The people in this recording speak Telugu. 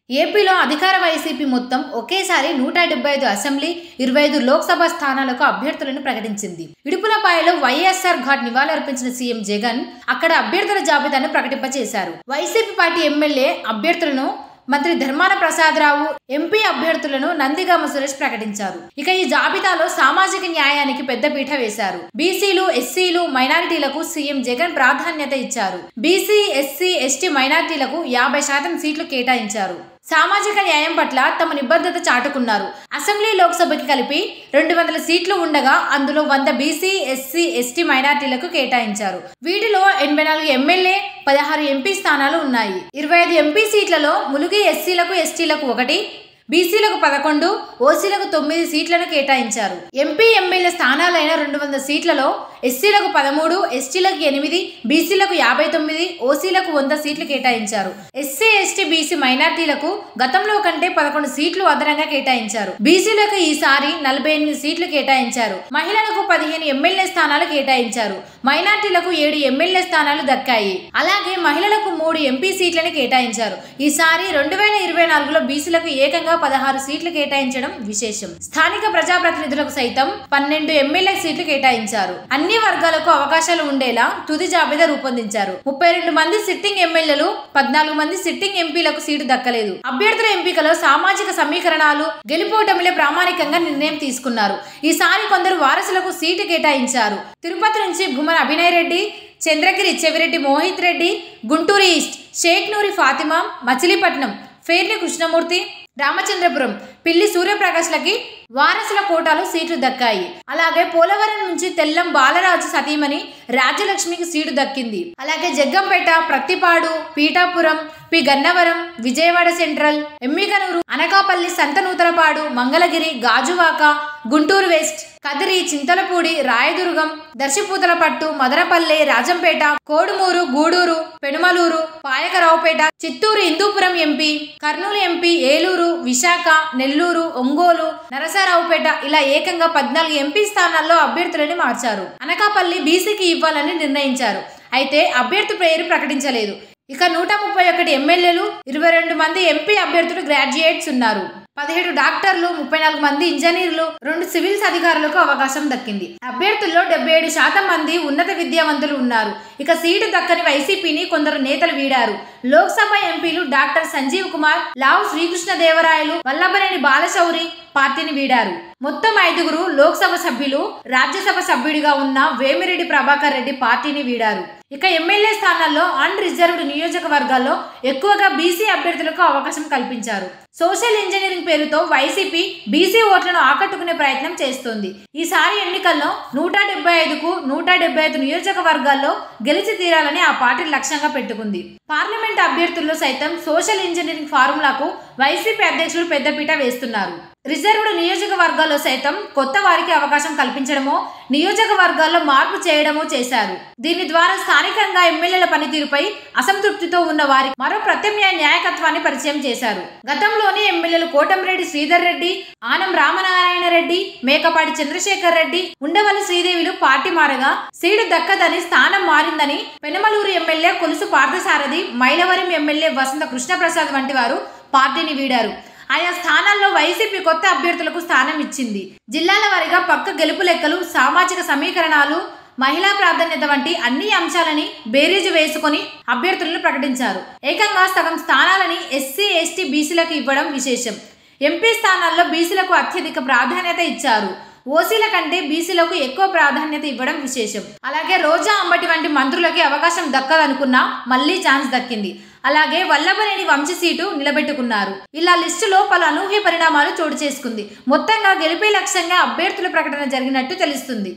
ఏపీలో అధికార వైసీపీ మొత్తం ఒకేసారి 175 అసెంబ్లీ 25 లోక్సభ స్థానాలకు అభ్యర్థులను ప్రకటించింది. ఇడుపులపాయలో వైఎస్ఆర్ ఘాట్ నివాళులర్పించిన సీఎం జగన్ అక్కడ అభ్యర్థుల జాబితాను ప్రకటింపచేశారు. వైసీపీ పార్టీ ఎమ్మెల్యే అభ్యర్థులను మంత్రి ధర్మాన ప్రసాదరావు, ఎంపీ అభ్యర్థులను నందిగామ సురేష్ ప్రకటించారు. ఇక ఈ జాబితాలో సామాజిక న్యాయానికి పెద్దపీట వేశారు. బీసీలు, ఎస్సీలు, మైనారిటీలకు సీఎం జగన్ ప్రాధాన్యత ఇచ్చారు. బీసీ, ఎస్సీ, ఎస్టీ మైనారిటీలకు 50% సీట్లు కేటాయించారు. సామాజిక న్యాయం పట్ల తమ నిబద్ధత చాటుకున్నారు. అసెంబ్లీ, లోక్సభకి కలిపి 200 సీట్లు ఉండగా అందులో 100 బీసీ, ఎస్సీ, ఎస్టీ మైనారిటీలకు కేటాయించారు. వీటిలో 84 ఎమ్మెల్యే, 16 ఎంపీ స్థానాలు ఉన్నాయి. 25 ఎంపీ సీట్లలో ములుగు ఎస్సీలకు, ఎస్టీలకు 1, బీసీలకు 11, ఓసీలకు 9 సీట్లను కేటాయించారు. ఎంపీ, ఎమ్మెల్యే స్థానాలైన 200 సీట్లలో ఎస్సీలకు 13, ఎస్టీలకు 8, బీసీలకు 59, ఓసీలకు 100 సీట్లు కేటాయించారు. ఎస్సీ, ఎస్టీ, బీసీ మైనార్టీలకు గతంలో కంటే 11 సీట్లు అదనంగా కేటాయించారు. బీసీలకు ఈసారి 48 సీట్లు కేటాయించారు. మహిళలకు 15 ఎమ్మెల్యే స్థానాలు కేటాయించారు. మైనార్టీలకు 7 ఎమ్మెల్యే స్థానాలు దక్కాయి. అలాగే మహిళలకు 3 ఎంపీ సీట్లను కేటాయించారు. ఈసారి 2024లో బీసీలకు ఏకంగా 16 సీట్లు కేటాయించడం విశేషం. స్థానిక ప్రజాప్రతినిధులకు సైతం 12 ఎమ్మెల్యే సీట్లు కేటాయించారు. అన్ని వర్గాలకు అవకాశాలు ఉండేలా తుది జాబితా రూపొందించారు. 32 మంది సిట్టింగ్ ఎమ్మెల్యేలు, 14 మంది సిట్టింగ్ ఎంపీలకు సీటు దక్కలేదు. అభ్యర్థుల ఎంపికలో సామాజిక సమీకరణాలు, గెలుపోటమిలే ప్రామాణికంగా నిర్ణయం తీసుకున్నారు. ఈసారి కొందరు వారసులకు సీటు కేటాయించారు. తిరుపతి నుంచి భూమన అభినయ్ రెడ్డి, చంద్రగిరి చెవిరెడ్డి మోహిత్ రెడ్డి, గుంటూరు ఈస్ట్ షేక్నూరి ఫాతిమా, మచిలీపట్నం ఫేర్ని కృష్ణమూర్తి, రామచంద్రపురం పిల్లి సూర్యప్రకాష్లకి వారసుల కోటాలో సీట్లు దక్కాయి. అలాగే పోలవరం నుంచి తెల్లం బాలరాజు సతీమణి రాజ్యలక్ష్మికి సీటు దక్కింది. అలాగే Jaggampeta, Prathipadu, Pithapuram, P Gannavaram, Vijayawada central, Yemmiganur, Anakapalli, Santhanuthalapadu, Mangalagiri, Gajuwaka, Guntur west, Kadiri, Chintalapudi, Rayadurgam, దర్శిపూతలపట్టు, మదనపల్లె, రాజంపేట, కోడుమూరు, గూడూరు, పెనుమలూరు, పాయకరావుపేట, చిత్తూరు, హిందూపురం ఎంపీ, కర్నూలు ఎంపీ, ఏలూరు, విశాఖ, నెల్లూరు, ఒంగోలు, నరసరావుపేట ఇలా ఏకంగా 14 ఎంపీ స్థానాల్లో అభ్యర్థులని మార్చారు. అనకాపల్లి బీసీకి ఇవ్వాలని నిర్ణయించారు. అయితే అభ్యర్థి పేరు ప్రకటించలేదు. ఇక 131 ఎమ్మెల్యేలు, 22 మంది ఎంపీ అభ్యర్థులు గ్రాడ్యుయేట్స్ ఉన్నారు. 17 డాక్టర్లు, 34 మంది ఇంజనీర్లు, 2 సివిల్స్ అధికారులకు అవకాశం దక్కింది. అభ్యర్థుల్లో 77% మంది ఉన్నత విద్యావంతులు ఉన్నారు. ఇక సీటు దక్కని వైసీపీని కొందరు నేతలు వీడారు. లోక్సభ ఎంపీలు డాక్టర్ సంజీవ్ కుమార్, లావు శ్రీకృష్ణదేవరాయలు, వల్లభనేని బాలశౌరి పార్టీని వీడారు. మొత్తం 5 లోక్సభ సభ్యులు, రాజ్యసభ సభ్యుడిగా ఉన్న వేమిరెడ్డి ప్రభాకర్ రెడ్డి పార్టీని వీడారు. ఇక ఎమ్మెల్యే స్థానాల్లో అన్ రిజర్వ్డ్ నియోజకవర్గాల్లో ఎక్కువగా బీసీ అభ్యర్థులకు అవకాశం కల్పించారు. సోషల్ ఇంజనీరింగ్ పేరుతో వైసీపీ బీసీ ఓట్లను ఆకట్టుకునే ప్రయత్నం చేస్తోంది. ఈసారి ఎన్నికల్లో 175కు 175 నియోజకవర్గాల్లో గెలిచి తీరాలని ఆ పార్టీ లక్ష్యంగా పెట్టుకుంది. పార్లమెంట్ అభ్యర్థుల్లో సైతం సోషల్ ఇంజనీరింగ్ ఫార్ములాకు వైసీపీ అధ్యక్షులు పెద్దపీట వేస్తున్నారు. రిజర్వ్డ్ నియోజకవర్గాల్లో సైతం కొత్త వారికి అవకాశం కల్పించడమో, నియోజకవర్గాల్లో మార్పు చేయడమో చేశారు. దీని ద్వారా స్థానికంగా ఎమ్మెల్యేల పనితీరుపై అసంతృప్తితో ఉన్న వారికి మరో ప్రత్యామ్నాయ నాయకత్వాన్ని పరిచయం చేశారు. గతంలోనే ఎమ్మెల్యేలు కోటంరెడ్డి శ్రీధర్ రెడ్డి, ఆనం రామనారాయణ రెడ్డి, మేకపాటి చంద్రశేఖర్ రెడ్డి, ఉండవల్లి శ్రీదేవిలు పార్టీ మారగా సీటు దక్కదని, స్థానం మారిందని పెనమలూరు ఎమ్మెల్యే కొలుసు పార్థసారథి, మైలవరం ఎమ్మెల్యే వసంత కృష్ణప్రసాద్ వంటి వారు పార్టీని వీడారు. ఆయా స్థానాల్లో వైసీపీ కొత్త అభ్యర్థులకు స్థానం ఇచ్చింది. జిల్లాల వారీగా పక్క గెలుపు లెక్కలు, సామాజిక సమీకరణాలు, మహిళా ప్రాధాన్యత వంటి అన్ని అంశాలని బేరీజు వేసుకొని అభ్యర్థులను ప్రకటించారు. ఏకంగా సగం స్థానాలని ఎస్సీ, ఎస్టీ, బీసీలకు ఇవ్వడం విశేషం. ఎంపీ స్థానాల్లో బీసీలకు అత్యధిక ప్రాధాన్యత ఇచ్చారు. ఓసీల కంటే బీసీలకు ఎక్కువ ప్రాధాన్యత ఇవ్వడం విశేషం. అలాగే రోజా అంబటి వంటి మంత్రులకి అవకాశం దక్కదనుకున్నా మళ్లీ ఛాన్స్ దక్కింది. అలాగే వల్లభనేని వంశీ సీటు నిలబెట్టుకున్నారు. ఇలా లిస్టులో పలు అనూహ్య పరిణామాలు చోటు చేసుకుంది. మొత్తంగా గెలిపే లక్ష్యంగా అభ్యర్థుల ప్రకటన జరిగినట్టు తెలుస్తుంది.